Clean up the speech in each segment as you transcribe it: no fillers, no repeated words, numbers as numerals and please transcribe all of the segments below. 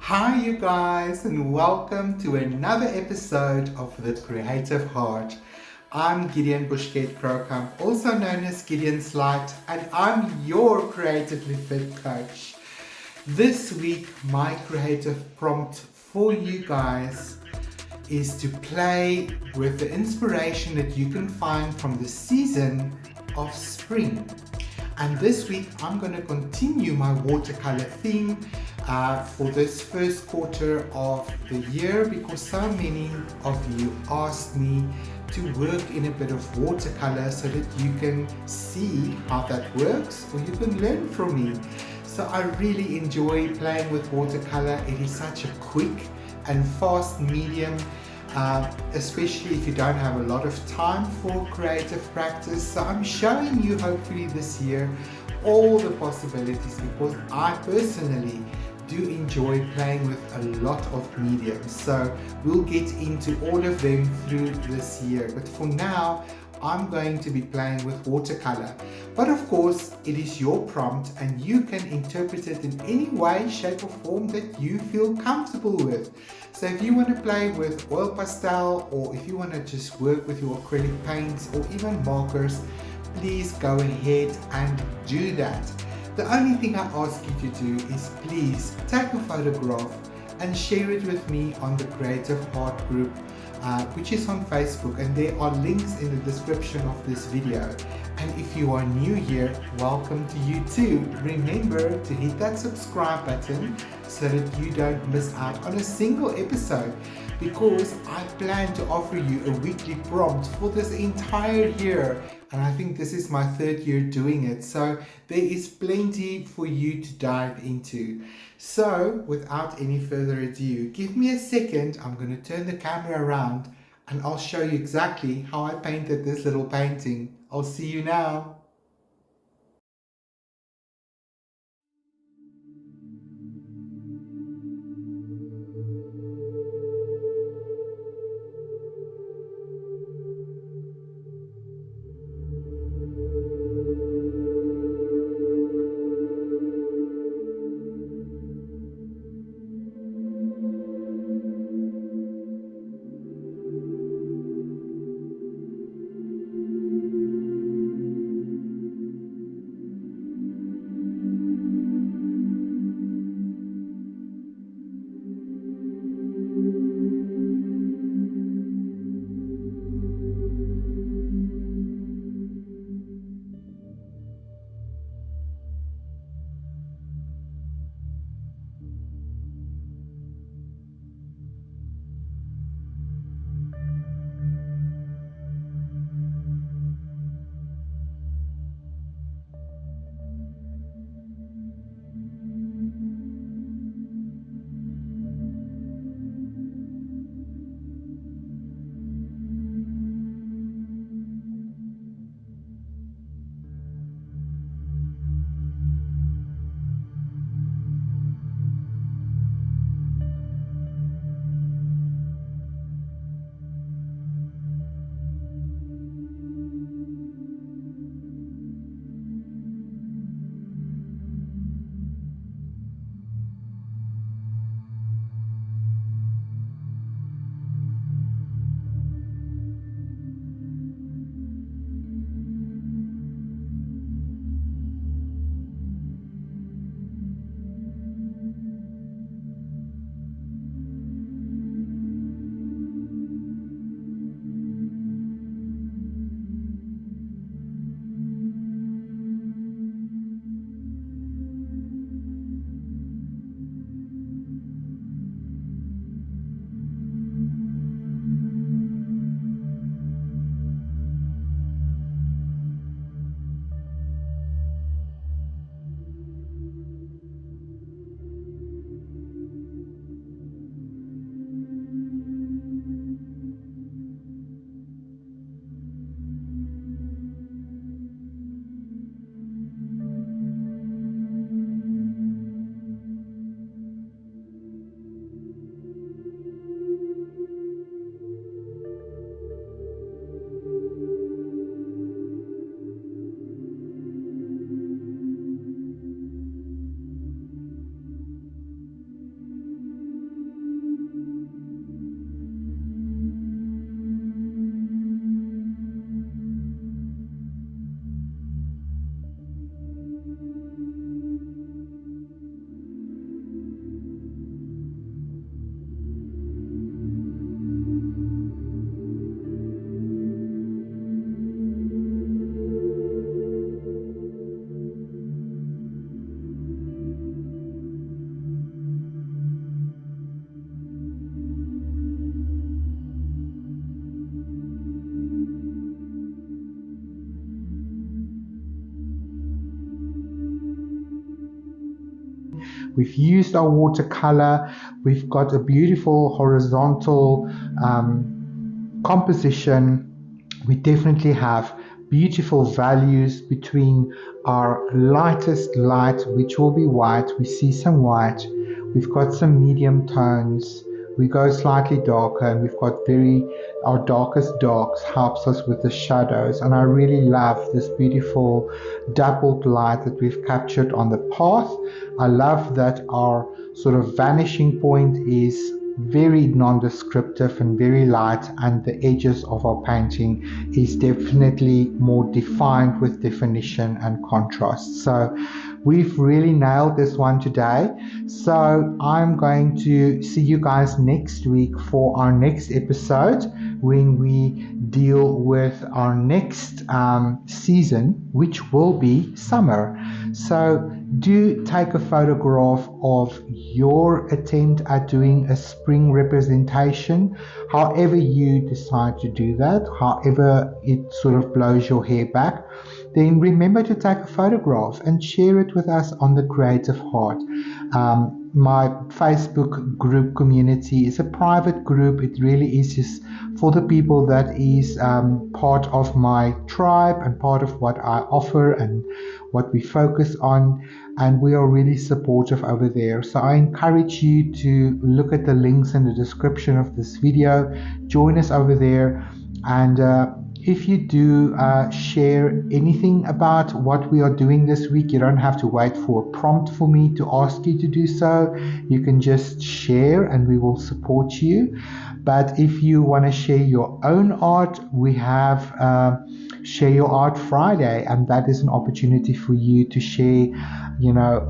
Hi, you guys, and welcome to another episode of The Creative Heart. I'm Gideon Bushgate Crocombe, also known as Gideon's Light, and I'm your creatively fit coach. This week, my creative prompt for you guys is to play with the inspiration that you can find from the season of spring. And this week I'm going to continue my watercolor theme for this first quarter of the year, because so many of you asked me to work in a bit of watercolor so that you can see how that works, or you can learn from me. So I really enjoy playing with watercolor. It is such a quick and fast medium, especially if you don't have a lot of time for creative practice. So I'm showing you, hopefully this year, all the possibilities, because I personally do enjoy playing with a lot of mediums. So we'll get into all of them through this year, but for now I'm going to be playing with watercolor. But of course, it is your prompt and you can interpret it in any way, shape or form that you feel comfortable with. So if you want to play with oil pastel, or if you want to just work with your acrylic paints or even markers, please go ahead and do that. The only thing I ask you to do is please take a photograph and share it with me on the Creative Heart group, which is on Facebook, and there are links in the description of this video. And if you are new here, welcome to you too. Remember to hit that subscribe button so that you don't miss out on a single episode, because I plan to offer you a weekly prompt for this entire year, and I think this is my third year doing it, so there is plenty for you to dive into. So without any further ado, give me a second. I'm going to turn the camera around and I'll show you exactly how I painted this little painting. I'll see you now. We've used our watercolor. We've got a beautiful horizontal composition. We definitely have beautiful values between our lightest light, which will be white. We see some white. We've got some medium tones. We go slightly darker, and we've got our darkest darks helps us with the shadows. And I really love this beautiful dappled light that we've captured on the path. I love that our sort of vanishing point is very non-descriptive and very light, and the edges of our painting is definitely more defined with definition and contrast. So we've really nailed this one today. So I'm going to see you guys next week for our next episode, when we deal with our next season, which will be summer. So do take a photograph of your attempt at doing a spring representation, however you decide to do that, however it sort of blows your hair back. Then remember to take a photograph and share it with us on the Creative Heart. My Facebook group community is a private group. It really is just for the people that is part of my tribe and part of what I offer and what we focus on, and we are really supportive over there. So I encourage you to look at the links in the description of this video, join us over there, and if you do share anything about what we are doing this week, you don't have to wait for a prompt for me to ask you to do so. You can just share and we will support you. But if you want to share your own art, we have Share Your Art Friday, and that is an opportunity for you to share,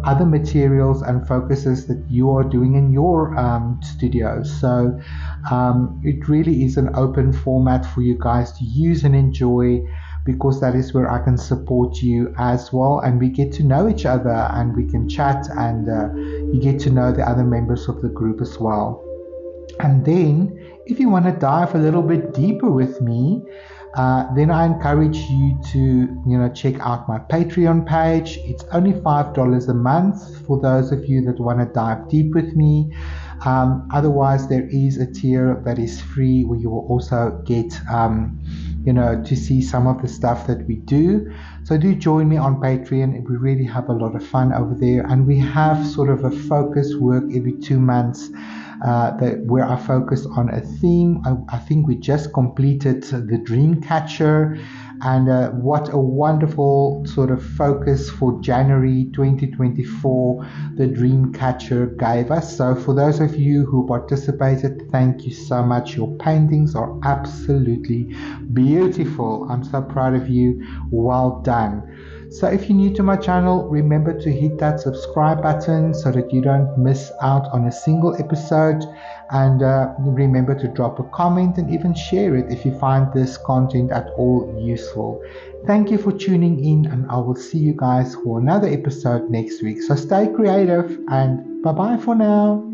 other materials and focuses that you are doing in your studio. So it really is an open format for you guys to use and enjoy, because that is where I can support you as well, and we get to know each other and we can chat, and you get to know the other members of the group as well. And then if you want to dive a little bit deeper with me, then I encourage you to check out my Patreon page. It's only $5 a month for those of you that want to dive deep with me. Otherwise, there is a tier that is free, where you will also get to see some of the stuff that we do. So do join me on Patreon. We really have a lot of fun over there, and we have sort of a focus work every 2 months where I focus on a theme. I think we just completed the dream catcher, and what a wonderful sort of focus for January 2024 the dream catcher gave us. So for those of you who participated, thank you so much. Your paintings are absolutely beautiful. I'm so proud of you. Well done. So if you're new to my channel, remember to hit that subscribe button so that you don't miss out on a single episode, and remember to drop a comment and even share it if you find this content at all useful. Thank you for tuning in, and I will see you guys for another episode next week. So stay creative, and bye bye for now.